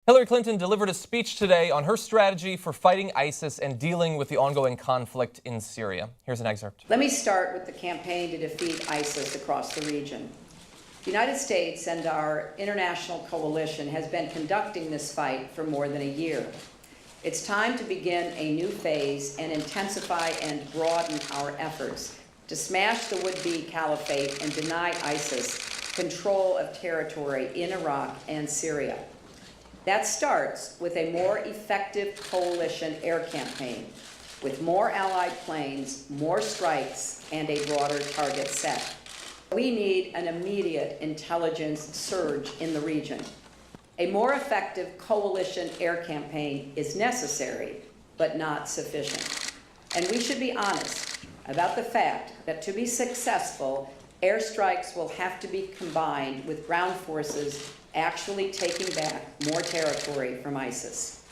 Hillary Clinton delivered a speech today on her strategy for fighting ISIS and dealing with the ongoing conflict in Syria. Here's an excerpt. Let me start with the campaign to defeat ISIS across the region. The United States and our international coalition has been conducting this fight for more than a year. It's time to begin a new phase and intensify and broaden our efforts to smash the would-be caliphate and deny ISIS control of territory in Iraq and Syria. That starts with a more effective coalition air campaign, with more allied planes, more strikes, and a broader target set. We need an immediate intelligence surge in the region. A more effective coalition air campaign is necessary, but not sufficient. And we should be honest about the fact that to be successful, airstrikes will have to be combined with ground forces actually taking back more territory from ISIS.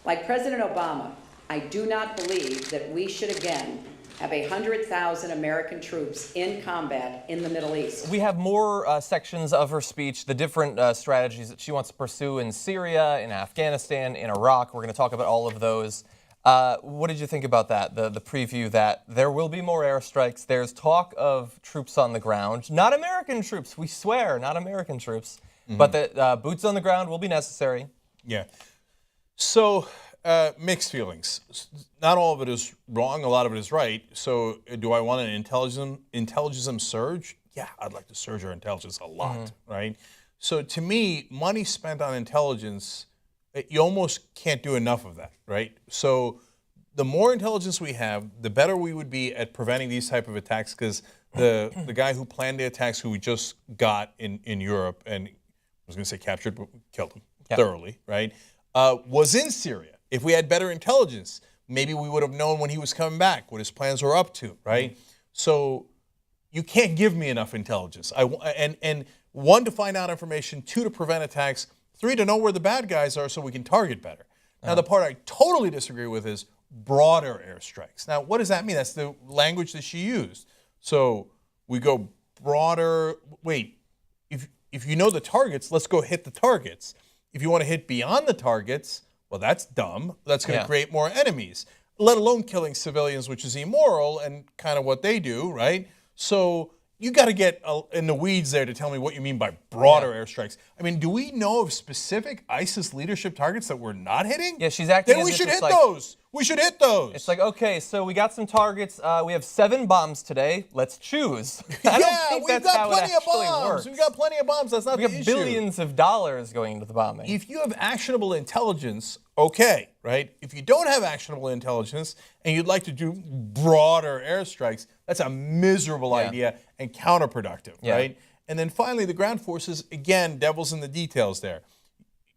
Like President Obama, I do not believe that we should again have 100,000 American troops in combat in the Middle East. We have more sections of her speech, the different strategies that she wants to pursue in Syria, in Afghanistan, in Iraq. We're going to talk about all of those. What did you think about that, the preview that there will be more airstrikes? There's talk of troops on the ground, not American troops, we swear, not American troops. But that boots on the ground will be necessary. Yeah. So, mixed feelings. Not all of it is wrong. A lot of it is right. So, do I want an intelligence surge? Yeah, I'd like to surge our intelligence a lot, right? So, to me, money spent on intelligence, you almost can't do enough of that, right? So, the more intelligence we have, the better we would be at preventing these type of attacks, because the guy who planned the attacks, who we just got in Europe, and I was going to say captured, but killed him thoroughly, right? Was in Syria. If we had better intelligence, maybe we would have known when he was coming back, what his plans were up to, right? So you can't give me enough intelligence. And one, to find out information, two, to prevent attacks, three, to know where the bad guys are so we can target better. Now, the part I totally disagree with is broader airstrikes. Now, what does that mean? That's the language that she used. So we go broader, if you know the targets, let's go hit the targets. If you want to hit beyond the targets, well, that's dumb. That's going to create more enemies, let alone killing civilians, which is immoral and kind of what they do, right? So you got to get in the weeds there to tell me what you mean by broader airstrikes. I mean, do we know of specific ISIS leadership targets that we're not hitting? Yeah, she's acting then as we if should it's hit those. We should hit those. It's like, okay, so we got some targets. We have 7 bombs today. Let's choose. I don't think that's how it actually works. We've got plenty of bombs. That's not the issue. We have billions of dollars going into the bombing. If you have actionable intelligence, okay, right? If you don't have actionable intelligence and you'd like to do broader airstrikes, that's a miserable idea and counterproductive, right? And then finally, the ground forces, again, devil's in the details there.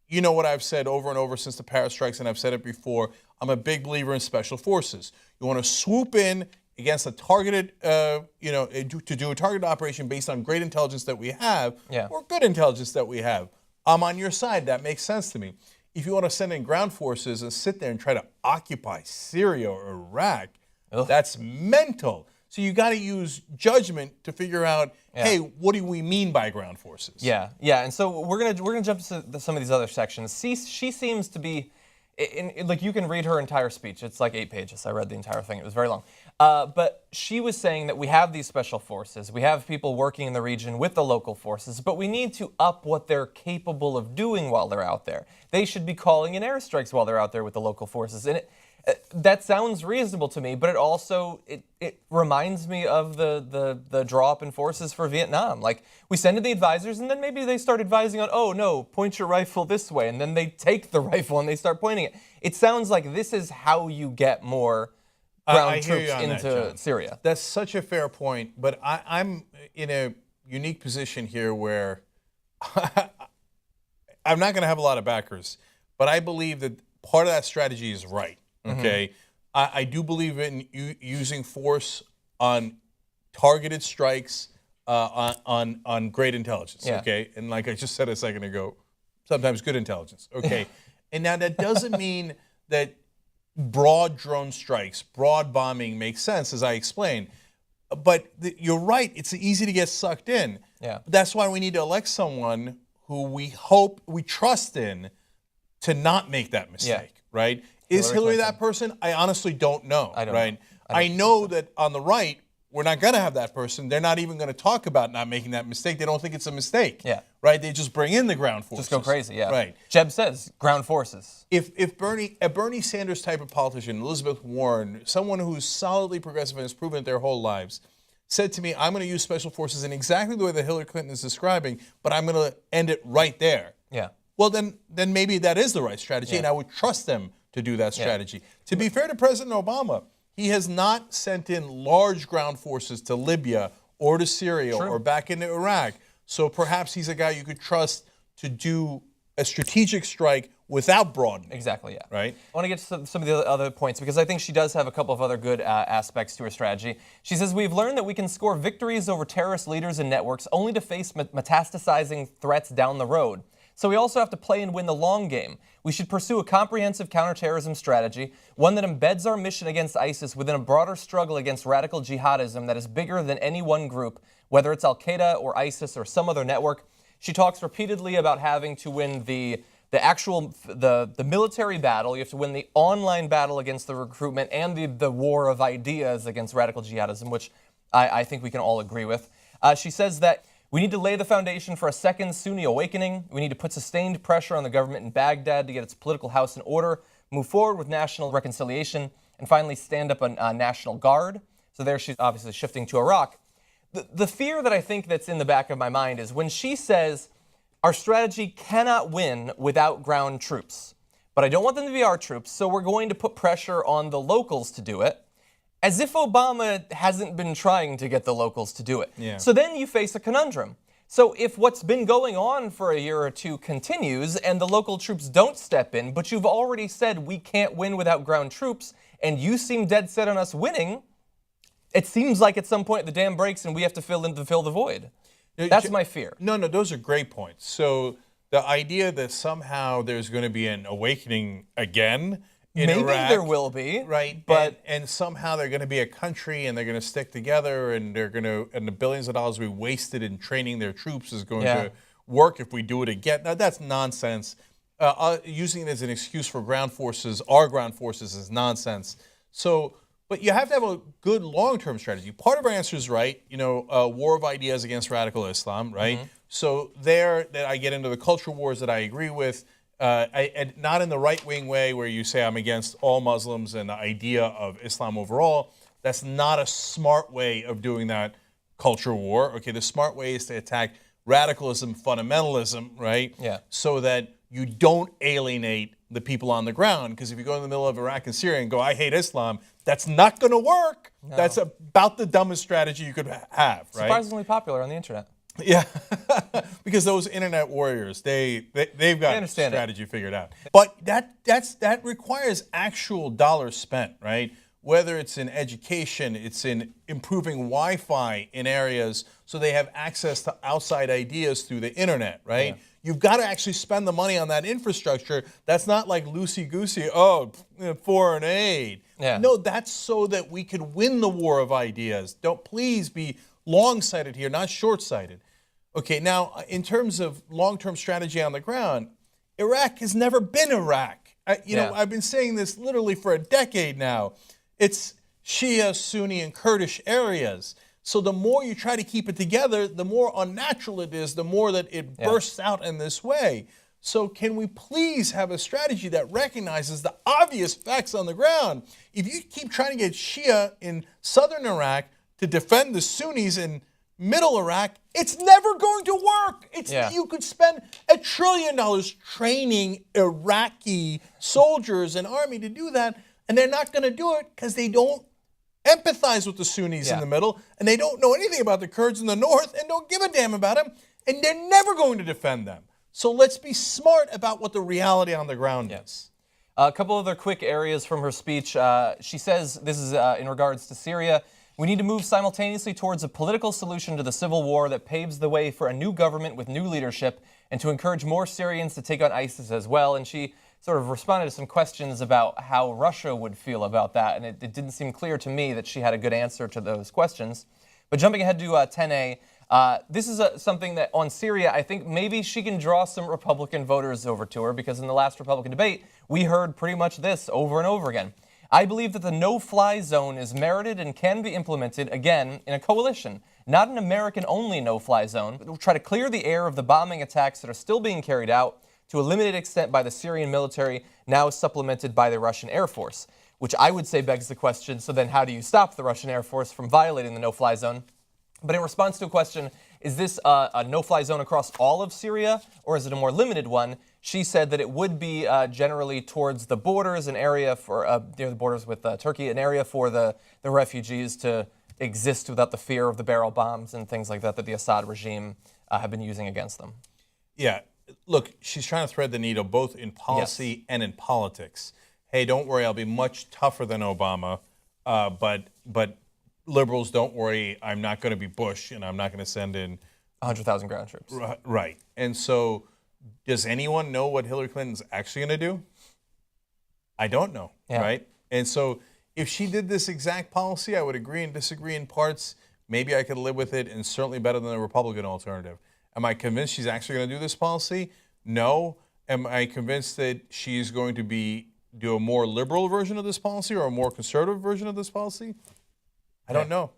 You know what I've said over and over since the Paris strikes, and I've said it before. I'm a big believer in special forces. You want to swoop in against a targeted, to do a targeted operation based on great intelligence that we have, or good intelligence that we have. I'm on your side. That makes sense to me. If you want to send in ground forces and sit there and try to occupy Syria or Iraq, that's mental. So you got to use judgment to figure out, hey, what do we mean by ground forces? Yeah. And so we're gonna jump to some of these other sections. She seems to be, like, you can read her entire speech. It's like 8 pages. I read the entire thing. It was very long. But she was saying that we have these special forces. We have people working in the region with the local forces, but we need to up what they're capable of doing while they're out there. They should be calling in airstrikes while they're out there with the local forces. And that sounds reasonable to me, but it also it reminds me of the draw up in forces for Vietnam. Like, we send in the advisors, and then maybe they start advising on, oh no, point your rifle this way, and then they take the rifle and they start pointing it. It sounds like this is how you get more ground troops into Syria. That's such a fair point, but I'm in a unique position here where I'm not going to have a lot of backers, but I believe that part of that strategy is right. Okay, I do believe in using force on targeted strikes on great intelligence. Okay, and like I just said a second ago, sometimes good intelligence. Okay, and now that doesn't mean that broad drone strikes, broad bombing makes sense, as I explained. But you're right; it's easy to get sucked in. Yeah, that's why we need to elect someone who we trust in to not make that mistake, right? Is Hillary that person? I honestly don't know, I don't right? know. I know that on the right, we're not going to have that person. They're not even going to talk about not making that mistake. They don't think it's a mistake, right? They just bring in the ground forces. Just go crazy, Right. Jeb says ground forces. If a Bernie Sanders type of politician, Elizabeth Warren, someone who's solidly progressive and has proven it their whole lives, said to me, I'm going to use special forces in exactly the way that Hillary Clinton is describing, but I'm going to end it right there. Yeah. Well, then maybe that is the right strategy, and I would trust them to do that strategy. To be fair to President Obama, he has not sent in large ground forces to Libya or to Syria or back into Iraq. So perhaps he's a guy you could trust to do a strategic strike without broadening. Exactly, yeah. Right? I want to get to some of the other points because I think she does have a couple of other good aspects to her strategy. She says, we've learned that we can score victories over terrorist leaders and networks only to face metastasizing threats down the road. So we also have to play and win the long game. We should pursue a comprehensive counterterrorism strategy, one that embeds our mission against ISIS within a broader struggle against radical jihadism that is bigger than any one group, whether it's Al-Qaeda or ISIS or some other network. She talks repeatedly about having to win the military battle. You have to win the online battle against the recruitment and the war of ideas against radical jihadism, which I think we can all agree with. She says that we need to lay the foundation for a second Sunni awakening. We need to put sustained pressure on the government in Baghdad to get its political house in order, move forward with national reconciliation, and finally stand up a National Guard. So there she's obviously shifting to Iraq. The fear that I think that's in the back of my mind is when she says, our strategy cannot win without ground troops. But I don't want them to be our troops, so we're going to put pressure on the locals to do it. As if Obama hasn't been trying to get the locals to do it. Yeah. So then you face a conundrum. So if what's been going on for a year or two continues and the local troops don't step in, but you've already said we can't win without ground troops, and you seem dead set on us winning, it seems like at some point the dam breaks and we have to fill the void. That's my fear. No, those are great points. So the idea that somehow there's going to be an awakening again in Maybe Iraq, there will be, right? But and somehow they're going to be a country, and they're going to stick together, and and the billions of dollars we wasted in training their troops is going to work if we do it again. Now that's nonsense. Using it as an excuse for ground forces, our ground forces, is nonsense. So, but you have to have a good long-term strategy. Part of our answer is right. War of ideas against radical Islam, right? Mm-hmm. So that I get into the culture wars that I agree with. And not in the right-wing way where you say I'm against all Muslims and the idea of Islam overall. That's not a smart way of doing that culture war. Okay, the smart way is to attack radicalism, fundamentalism, right? Yeah. So that you don't alienate the people on the ground. Because if you go in the middle of Iraq and Syria and go, I hate Islam, that's not going to work. No. That's about the dumbest strategy you could have, right? Surprisingly popular on the internet. Yeah, because those internet warriors, they've got strategy figured out. But that requires actual dollars spent, right? Whether it's in education, it's in improving Wi-Fi in areas so they have access to outside ideas through the internet, right? Yeah. You've got to actually spend the money on that infrastructure. That's not like loosey-goosey, foreign aid. Yeah. No, that's so that we could win the war of ideas. Don't please be long-sighted here, not short-sighted. Okay, now, in terms of long-term strategy on the ground, Iraq has never been Iraq. I've been saying this literally for a decade now. It's Shia, Sunni, and Kurdish areas. So the more you try to keep it together, the more unnatural it is, the more that it bursts out in this way. So can we please have a strategy that recognizes the obvious facts on the ground? If you keep trying to get Shia in southern Iraq to defend the Sunnis in middle Iraq, it's never going to work. You could spend $1 trillion training Iraqi soldiers and army to do that, and they're not going to do it because they don't empathize with the Sunnis in the middle, and they don't know anything about the Kurds in the north and don't give a damn about them, and they're never going to defend them. So let's be smart about what the reality on the ground is. A couple other quick areas from her speech. She says, this is in regards to Syria, we need to move simultaneously towards a political solution to the civil war that paves the way for a new government with new leadership and to encourage more Syrians to take on ISIS as well. And she sort of responded to some questions about how Russia would feel about that. And it didn't seem clear to me that she had a good answer to those questions. But jumping ahead to 10A, This is something that on Syria, I think maybe she can draw some Republican voters over to her, because in the last Republican debate, we heard pretty much this over and over again. I believe that the no-fly zone is merited and can be implemented, again, in a coalition, not an American-only no-fly zone. We'll try to clear the air of the bombing attacks that are still being carried out, to a limited extent by the Syrian military, now supplemented by the Russian Air Force, which I would say begs the question, so then how do you stop the Russian Air Force from violating the no-fly zone? But in response to a question, is this a no-fly zone across all of Syria, or is it a more limited one? She said that it would be generally towards the borders, an area for near the borders with Turkey, an area for the refugees to exist without the fear of the barrel bombs and things like that that the Assad regime have been using against them. Yeah, look, she's trying to thread the needle both in policy and in politics. Hey, don't worry, I'll be much tougher than Obama, but liberals, don't worry, I'm not going to be Bush, and I'm not going to send in 100,000 ground troops. Right. And so, does anyone know what Hillary Clinton's actually going to do? I don't know, right? And so, if she did this exact policy, I would agree and disagree in parts. Maybe I could live with it, and certainly better than the Republican alternative. Am I convinced she's actually going to do this policy? No. Am I convinced that she's going to do a more liberal version of this policy or a more conservative version of this policy? I don't know.